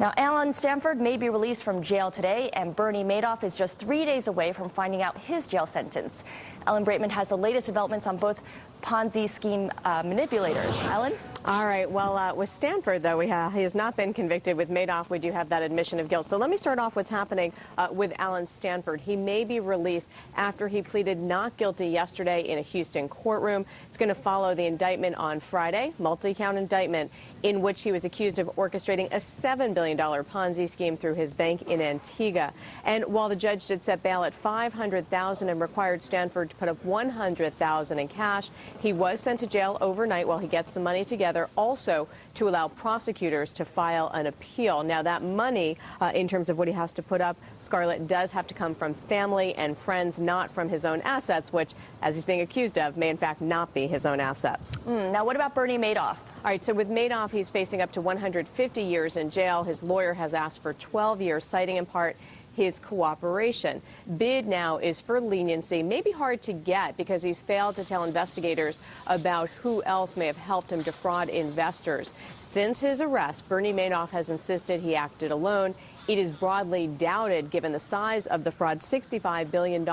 Now, Alan Stanford may be released from jail today, and Bernie Madoff is just 3 days away from finding out his jail sentence. Ellen Braitman has the latest developments on both Ponzi scheme manipulators. Ellen? All right. Well, with Stanford, though, he has not been convicted. With Madoff, we do have that admission of guilt. So let me start off what's happening with Alan Stanford. He may be released after he pleaded not guilty yesterday in a Houston courtroom. It's going to follow the indictment on Friday, multi-count indictment, in which he was accused of orchestrating a $7 billion Ponzi scheme through his bank in Antigua. And while the judge did set bail at $500,000 and required Stanford to put up $100,000 in cash, he was sent to jail overnight while he gets the money together, also to allow prosecutors to file an appeal. Now, that money, in terms of what he has to put up, Scarlett, does have to come from family and friends, not from his own assets, which, as he's being accused of, may in fact not be his own assets. Now, what about Bernie Madoff? All right, so with Madoff, he's facing up to 150 years in jail. His lawyer has asked for 12 years, citing in part his cooperation. Bid now is for leniency. Maybe hard to get because he's failed to tell investigators about who else may have helped him defraud investors. Since his arrest, Bernie Madoff has insisted he acted alone. It is broadly doubted, given the size of the fraud, $65 billion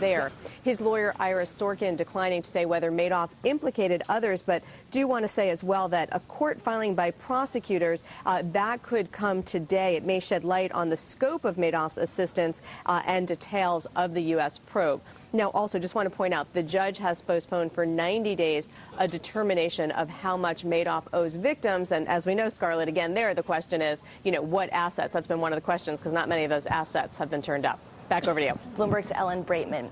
there. His lawyer, Iris Sorkin, declining to say whether Madoff implicated others, but do want to say as well that a court filing by prosecutors, that could come today. It may shed light on the scope of Madoff's assistance and details of the U.S. probe. Now, also, just want to point out, the judge has postponed for 90 days a determination of how much Madoff owes victims. And as we know, Scarlett, again, there, the question is, what assets? That's been one of the questions, because not many of those assets have been turned up. Back over to you. Bloomberg's Ellen Braitman.